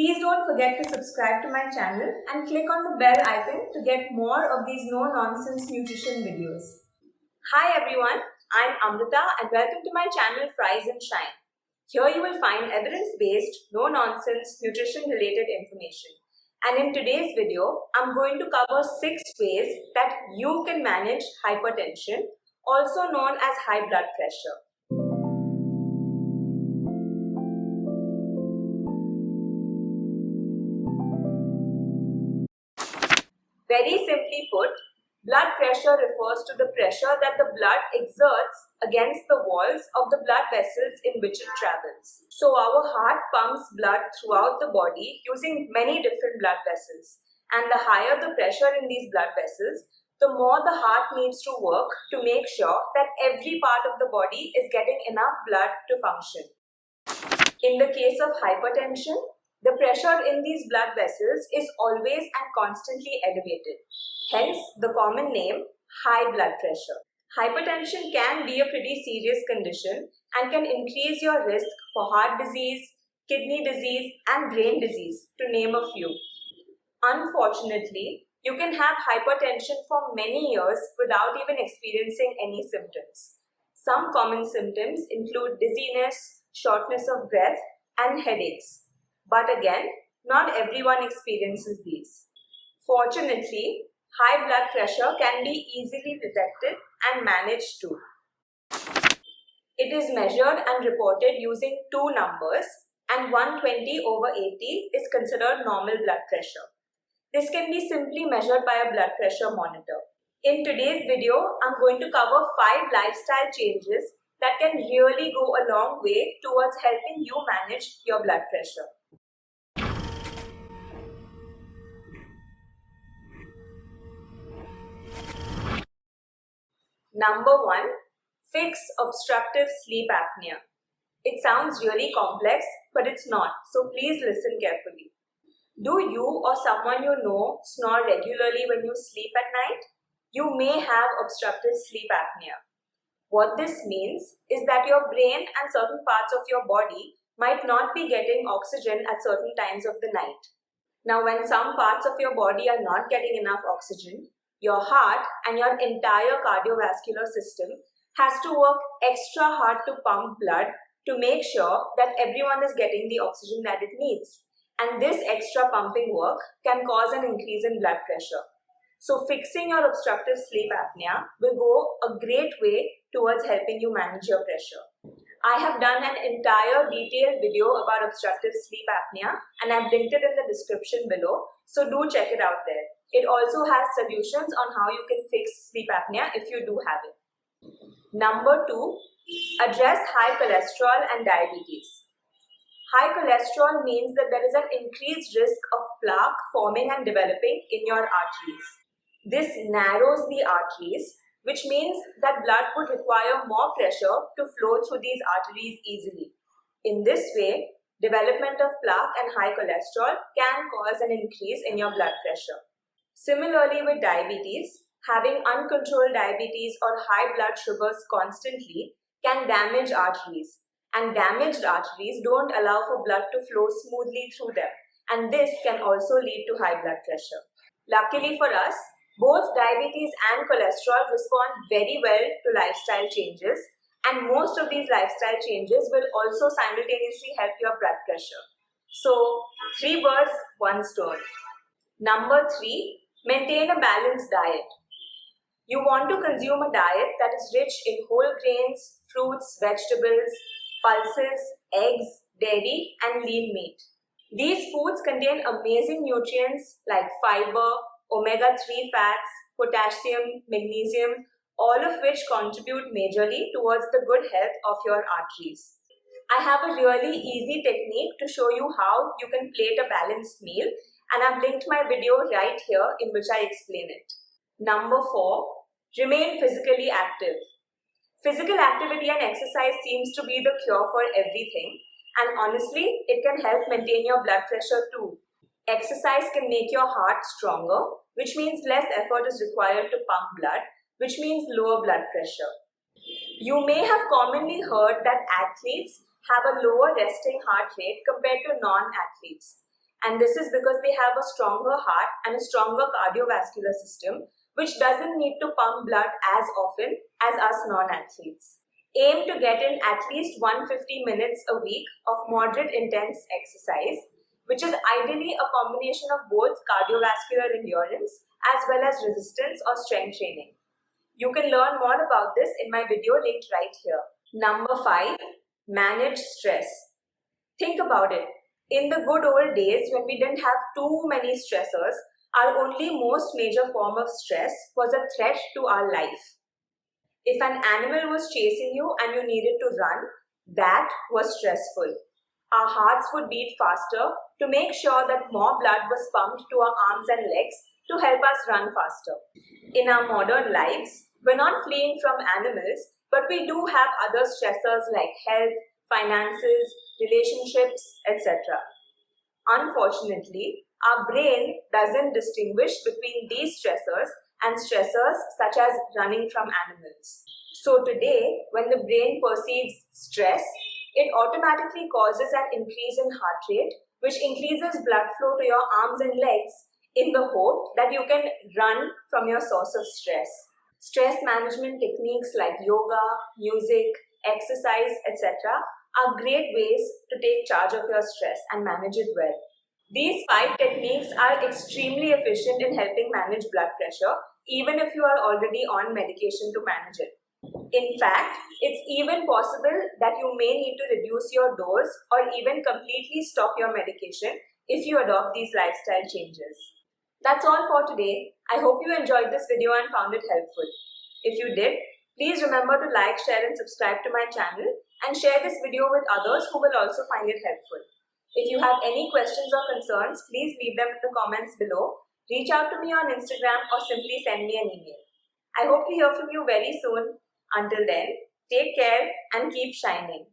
Please don't forget to subscribe to my channel and click on the bell icon to get more of these no-nonsense nutrition videos. Hi everyone, I'm Amrita and welcome to my channel Fries and Shine. Here you will find evidence-based, no-nonsense nutrition-related information. And in today's video, I'm going to cover 6 ways that you can manage hypertension, also known as high blood pressure. Very simply put, blood pressure refers to the pressure that the blood exerts against the walls of the blood vessels in which it travels. So our heart pumps blood throughout the body using many different blood vessels. And the higher the pressure in these blood vessels, the more the heart needs to work to make sure that every part of the body is getting enough blood to function. In the case of hypertension, the pressure in these blood vessels is always and constantly elevated. Hence, the common name, high blood pressure. Hypertension can be a pretty serious condition and can increase your risk for heart disease, kidney disease, and brain disease, to name a few. Unfortunately, you can have hypertension for many years without even experiencing any symptoms. Some common symptoms include dizziness, shortness of breath, and headaches. But again, not everyone experiences these. Fortunately, high blood pressure can be easily detected and managed too. It is measured and reported using 2 numbers, and 120/80 is considered normal blood pressure. This can be simply measured by a blood pressure monitor. In today's video, I'm going to cover 5 lifestyle changes that can really go a long way towards helping you manage your blood pressure. Number 1. Fix obstructive sleep apnea. It sounds really complex, but it's not, so please listen carefully. Do you or someone you know snore regularly when you sleep at night? You may have obstructive sleep apnea. What this means is that your brain and certain parts of your body might not be getting oxygen at certain times of the night. Now, when some parts of your body are not getting enough oxygen, your heart and your entire cardiovascular system has to work extra hard to pump blood to make sure that everyone is getting the oxygen that it needs. And this extra pumping work can cause an increase in blood pressure. So fixing your obstructive sleep apnea will go a great way towards helping you manage your pressure. I have done an entire detailed video about obstructive sleep apnea and I've linked it in the description below, so do check it out there. It also has solutions on how you can fix sleep apnea if you do have it. Number 2, address high cholesterol and diabetes. High cholesterol means that there is an increased risk of plaque forming and developing in your arteries. This narrows the arteries, which means that blood would require more pressure to flow through these arteries easily. In this way, development of plaque and high cholesterol can cause an increase in your blood pressure. Similarly with diabetes, having uncontrolled diabetes or high blood sugars constantly can damage arteries, and damaged arteries don't allow for blood to flow smoothly through them, and this can also lead to high blood pressure. Luckily for us, both diabetes and cholesterol respond very well to lifestyle changes, and most of these lifestyle changes will also simultaneously help your blood pressure. So, 3 birds, 1 stone. Number 3, maintain a balanced diet. You want to consume a diet that is rich in whole grains, fruits, vegetables, pulses, eggs, dairy, and lean meat. These foods contain amazing nutrients like fiber, omega-3 fats, potassium, magnesium, all of which contribute majorly towards the good health of your arteries. I have a really easy technique to show you how you can plate a balanced meal, and I've linked my video right here in which I explain it. Number 4, remain physically active. Physical activity and exercise seems to be the cure for everything, and honestly, it can help maintain your blood pressure too. Exercise can make your heart stronger, which means less effort is required to pump blood, which means lower blood pressure. You may have commonly heard that athletes have a lower resting heart rate compared to non-athletes. And this is because they have a stronger heart and a stronger cardiovascular system, which doesn't need to pump blood as often as us non-athletes. Aim to get in at least 150 minutes a week of moderate intense exercise, which is ideally a combination of both cardiovascular endurance as well as resistance or strength training. You can learn more about this in my video linked right here. Number 5. Manage stress. Think about it. In the good old days when we didn't have too many stressors, our only most major form of stress was a threat to our life. If an animal was chasing you and you needed to run, that was stressful. Our hearts would beat faster to make sure that more blood was pumped to our arms and legs to help us run faster. In our modern lives, we're not fleeing from animals, but we do have other stressors like health, finances, relationships, etc. Unfortunately, our brain doesn't distinguish between these stressors and stressors such as running from animals. So today, when the brain perceives stress, it automatically causes an increase in heart rate, which increases blood flow to your arms and legs in the hope that you can run from your source of stress. Stress management techniques like yoga, music, exercise, etc. are great ways to take charge of your stress and manage it well. These 5 techniques are extremely efficient in helping manage blood pressure, even if you are already on medication to manage it. In fact, it's even possible that you may need to reduce your dose or even completely stop your medication if you adopt these lifestyle changes. That's all for today. I hope you enjoyed this video and found it helpful. If you did, please remember to like, share and subscribe to my channel and share this video with others who will also find it helpful. If you have any questions or concerns, please leave them in the comments below. Reach out to me on Instagram or simply send me an email. I hope to hear from you very soon. Until then, take care and keep shining.